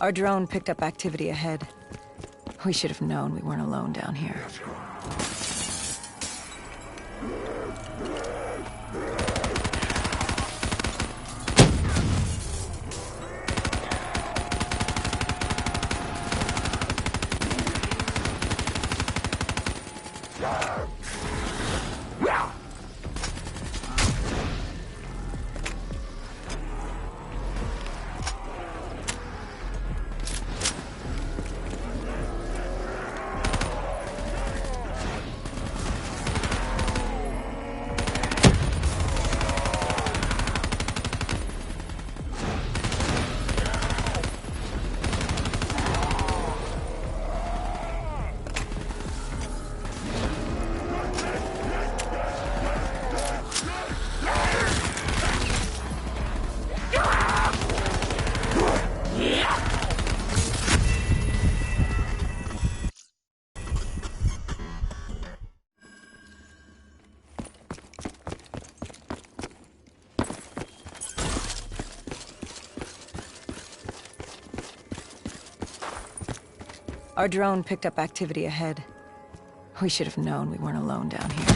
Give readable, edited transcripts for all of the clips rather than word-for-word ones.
Our drone picked up activity ahead. We should have known we weren't alone down here. Our drone picked up activity ahead. We should have known we weren't alone down here.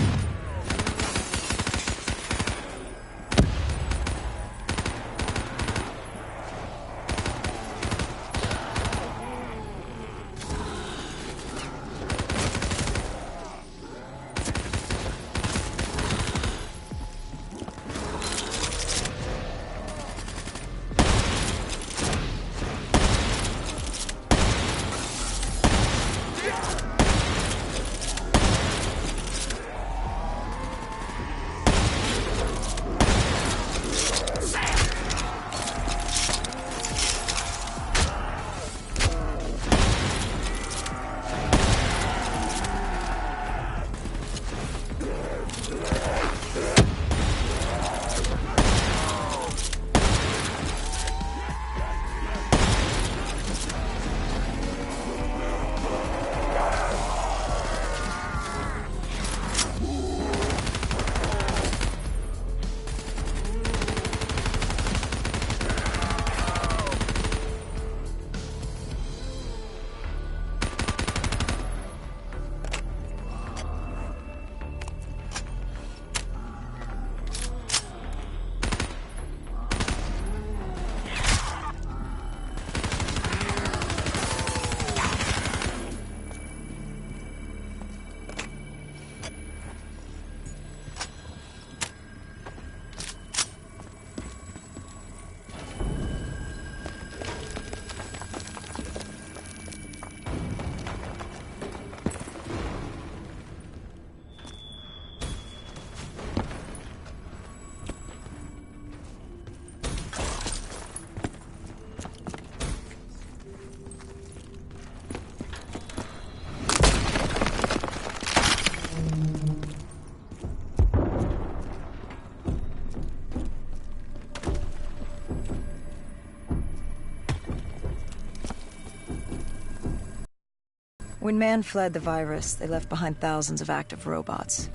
When man fled the virus, they left behind thousands of active robots.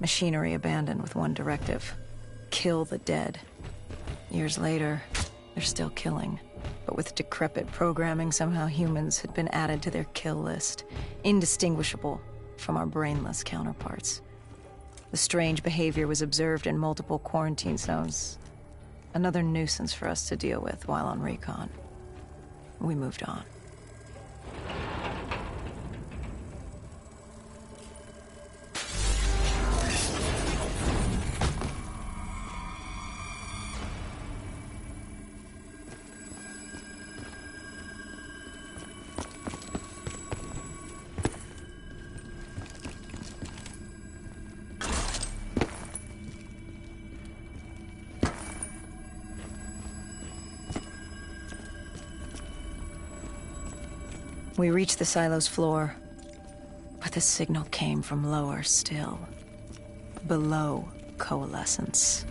Machinery abandoned with one directive: kill the dead. Years later, they're still killing. But with decrepit programming, somehow humans had been added to their kill list, indistinguishable from our brainless counterparts. The strange behavior was observed in multiple quarantine zones. Another nuisance for us to deal with while on recon. We moved on. We reached the silo's floor, but the signal came from lower still, below coalescence.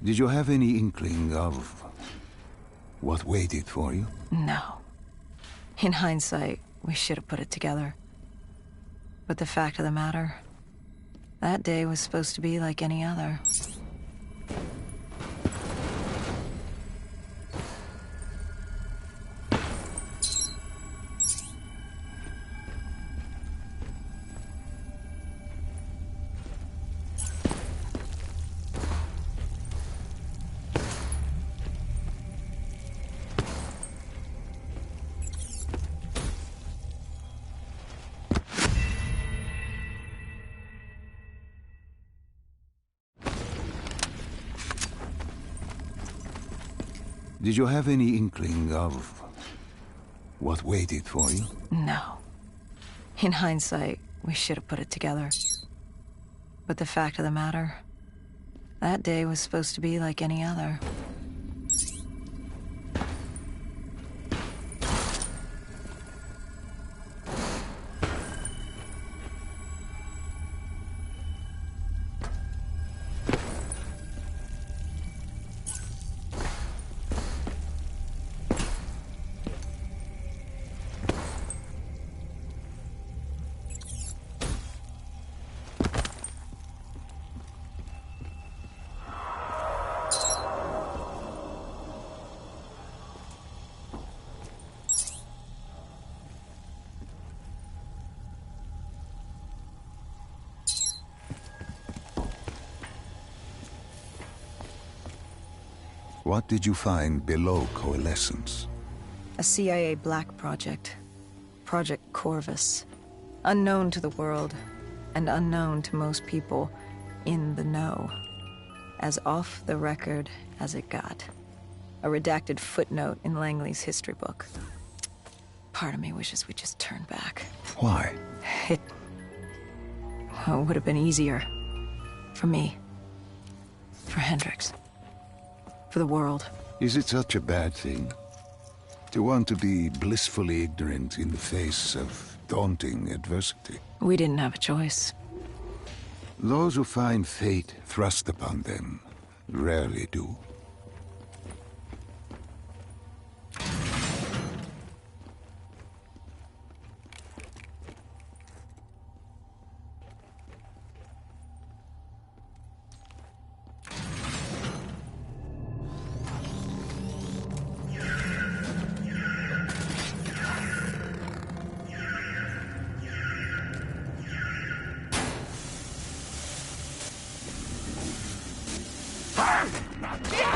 Did you have any inkling of what waited for you? No. In hindsight, we should have put it together. But the fact of the matter, that day was supposed to be like any other. Did you have any inkling of what waited for you? No. In hindsight, we should have put it together. But the fact of the matter, that day was supposed to be like any other. What did you find below Coalescence? A CIA black project. Project Corvus. Unknown to the world, and unknown to most people in the know. As off the record as it got. A redacted footnote in Langley's history book. Part of me wishes we just turned back. Why? It would have been easier. For me. For Hendricks. For the world. Is it such a bad thing? To want to be blissfully ignorant in the face of daunting adversity? We didn't have a choice. Those who find fate thrust upon them rarely do. Yeah!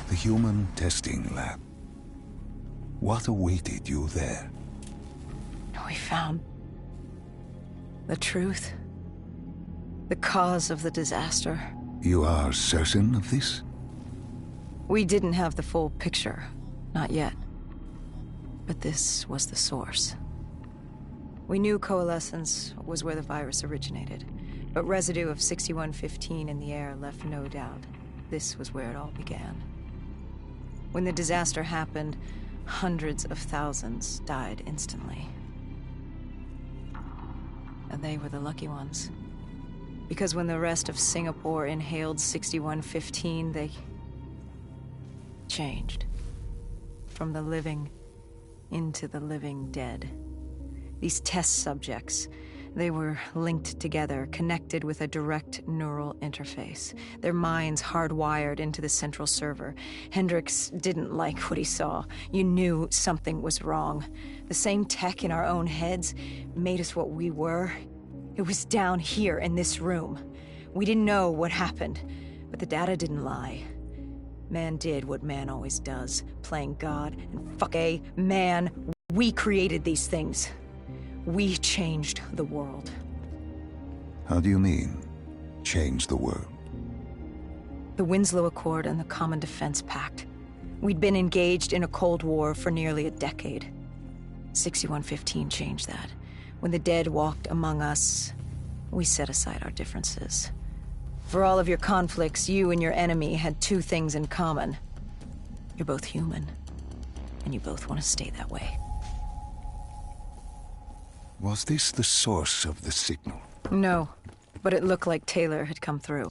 The human testing lab. What awaited you there? We found the truth. The cause of the disaster. You are certain of this? We didn't have the full picture. Not yet. But this was the source. We knew coalescence was where the virus originated, but residue of 6115 in the air left no doubt. This was where it all began. When the disaster happened, hundreds of thousands died instantly. And they were the lucky ones. Because when the rest of Singapore inhaled 6115, they changed. From the living into the living dead. These test subjects, they were linked together, connected with a direct neural interface. Their minds hardwired into the central server. Hendricks didn't like what he saw. You knew something was wrong. The same tech in our own heads made us what we were. It was down here in this room. We didn't know what happened, but the data didn't lie. Man did what man always does, playing God and fuck a man. We created these things. We changed the world. How do you mean, change the world? The Winslow Accord and the Common Defense Pact. We'd been engaged in a Cold War for nearly a decade. 6115 changed that. When the dead walked among us, we set aside our differences. For all of your conflicts, you and your enemy had two things in common. You're both human, and you both want to stay that way. Was this the source of the signal? No, but it looked like Taylor had come through.